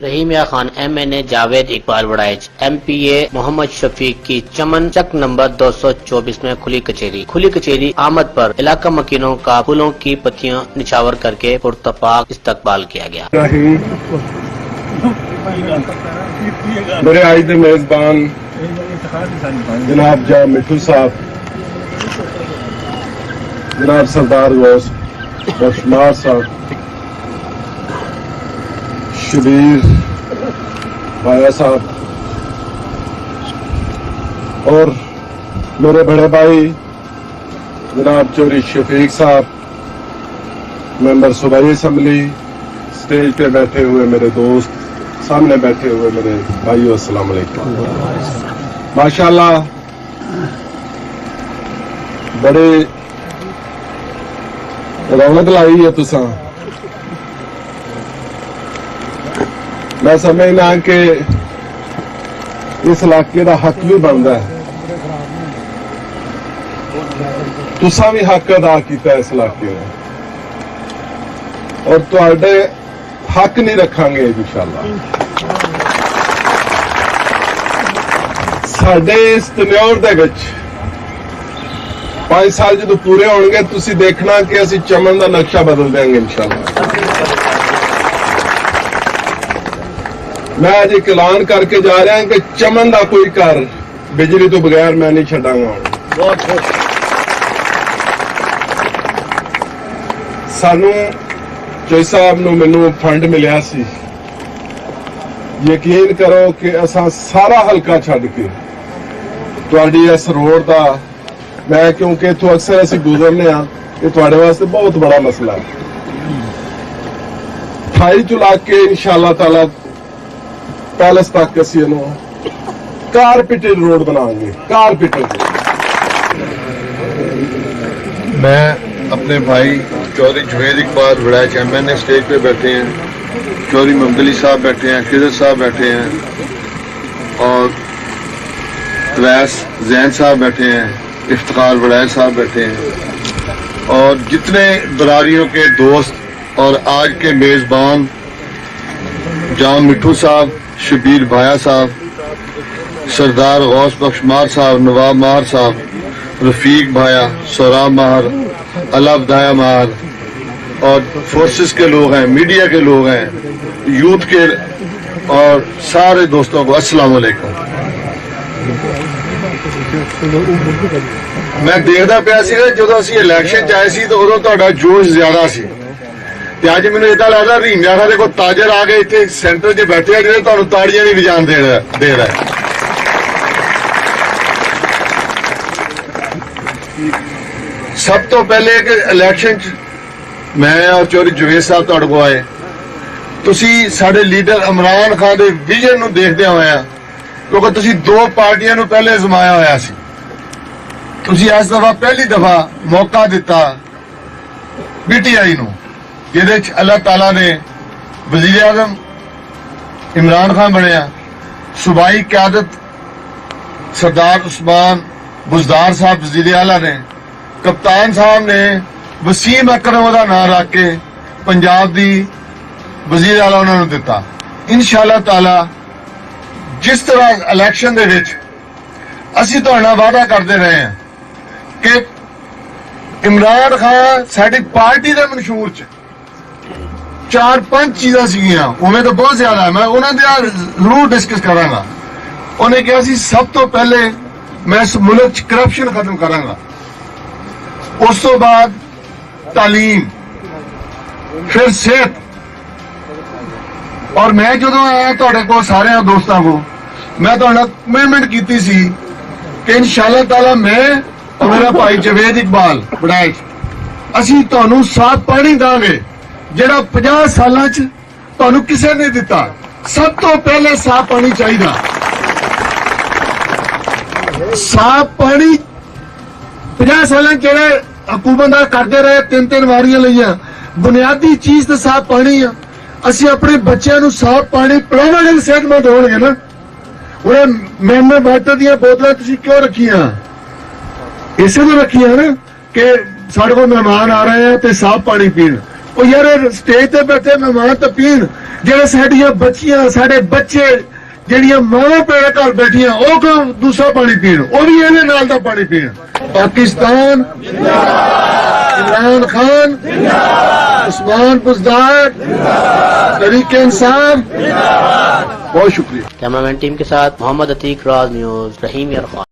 Rahimiya Khan MNA Javed Iqbal Waraich MPA Mohammad Shafiq की चमन चक number 224 में खुली कचेरी आमद पर इलाका मकीनों का फूलों की पत्तियां निछावर करके पुरतपाक इस्तकबाल किया गया। मेरे आज के मेजबान जनाब जा मिठू साहब, जनाब सरदार गौस बख्शमार साहब, शबीर भाया साहब और मेरे बड़े भाई जनाब चौधरी शफीक साहब, मेंबर सूबाई असम्बली, स्टेज पे बैठे हुए मेरे दोस्त, सामने बैठे हुए मेरे भाइयों, अस्सलाम वालेकुम। माशाल्लाह बड़े रौनक लाई है तुसा। मैं समझना कि इस इलाके का हक भी बनता है, तुसा भी हक अदा किया इस इलाके में और तुहाडे हक नहीं रखांगे इंशाअल्लाह। साडे इस तन्योर दे विच 5 साल जो पूरे होंगे तुसी देखना कि असी चमन का नक्शा बदल देंगे इंशाअल्लाह। मैं आज एक ऐलान करके जा रहा हूं कि चमन का कोई घर बिजली तो बगैर मैं नहीं छड्डांगा। सानू चोई साहब नूं मैनू फंड मिलिया सी, यकीन करो कि असां सारा हल्का छड्ड के तुहाडी इस रोड का, मैं क्योंकि इत्थों अक्सर असीं गुजरने आ, ये तुहाडे वास्ते बहुत बड़ा मसला है। 28 चुला के इंशाअल्लाह ताला पैलेस तक असीं इहनूं कारपेटेड रोड बनाएंगे, कारपेटेड। मैं अपने भाई चौधरी जावेद इकबाल वड़ाइच MNA स्टेज पे बैठे हैं, चौधरी मोहम्मद अली साहब बैठे हैं, खिजर साहब बैठे हैं और वैस जैन साहब बैठे हैं, इफ्तिखार वड़ाइच साहब बैठे हैं और जितने बरारियों के दोस्त और आज के मेजबान जाम मिठू साहब, शबीर भाया साहब, सरदार गौस बख्शमार साहब, नवाब माहर साहब, रफीक भाया, सोराब माहर, अलाबदाया माहर और फोर्सेस के लोग हैं, मीडिया के लोग हैं, यूथ के और सारे दोस्तों को अस्सलाम वालेकुम। मैं देखता पाया जो असीं इलैक्शन च आए सी तो उदों तुहाडा जोश ज्यादा सी ते अज मैनूं इदां लगदा रहीमिया खां दे कोई ताजर आ गए इत्थे सेंटर च बैठे जिहड़े तुहानूं ताड़ियां नहीं वजाण दे रहा है। सब तो पहले कि इलैक्शन च मैं और चौधरी जावेद साहब तुहाडे कोल आए, तुसीं साडे लीडर इमरान खान दे विजन नूं देखदे होया, क्योंकि तुसीं 2 पार्टियां नूं पहले अजमाया होया सी, तुसीं इस दफा पहली दफा मौका दिता PTI नूं, जिहदे च अल्लाह ताला ने वजीर आजम इमरान खान बनया, सूबाई क्यादत सरदार उस्मान बुजदार साहब वजीर आला ने, कप्तान साहब ने वसीम अकरम का नाम रख के पंजाब की वजीर आला उन्होंने दिता। इंशाअल्लाह ताला जिस तरह इलैक्शन दे विच असीं तुहाडे नाल वादा करते रहे हैं कि इमरान खान साडी पार्टी दे मंशूर च 4-5 चीज़ां सीगियां, उन्हें तो बहुत ज्यादा है, मैं उन्होंने जरूर डिस्कस करांगा। उन्हें कहा सी सब तो पहले मैं इस मुल्क च करप्शन खत्म करांगा, उस तो बाद तालीम, फिर सेहत और मैं जो आया तुहाडे कोल सारे दोस्तों को मैं तुहाडे नाल कमिटमेंट कीती सी कि इंशाअल्लाह ताला मैं और मेरा भाई जावेद इकबाल वड़ाइच असीं तुहानूं साफ पानी दांगे जिहड़ा 50 सालां च तुहानूं किसी ने दिता। सब तो पहले साफ पानी चाहिए, साफ पानी 50 साल जेड़े हुकूमत करते रहे, 3-3 वारियां लईयां, बुनियादी चीज तो साफ पानी आ। असीं अपने बच्चों को साफ पानी पिलावांगे, सेहतमंद होणगे ना। उन्हें मिनरल वाटर दी बोतलां तुसीं क्यों रखियां? इसे तो रखियां ना कि साडे कोल मेहमान आ रहे हैं तो साफ पानी पीण। ਉਹ ਯਾਰ ਸਟੇਜ ਤੇ ਬੈਠੇ ਮਹਿਮਾਨ ਤਾਂ ਪੀਣ, ਜਿਹੜੇ ਸਾਡੀਆਂ ਬੱਚੀਆਂ ਸਾਡੇ ਬੱਚੇ ਜਿਹੜੀਆਂ ਮਾਵਾਂ ਪੈਰ ਘਰ ਬੈਠੀਆਂ ਉਹ ਕਿਉਂ ਦੂਸਰਾ ਪਾਣੀ ਪੀਣ, ਉਹ ਵੀ ਇਹਦੇ ਨਾਲ ਦਾ ਪਾਣੀ ਪੀਣ। ਪਾਕਿस्तान इमरान खान उस्मान बुज़दार तरीके इंसाफ। बहुत शुक्रिया। कैमरामैन टीम के साथ मोहम्मद अतीक, राज न्यूज, रहीम यार खान।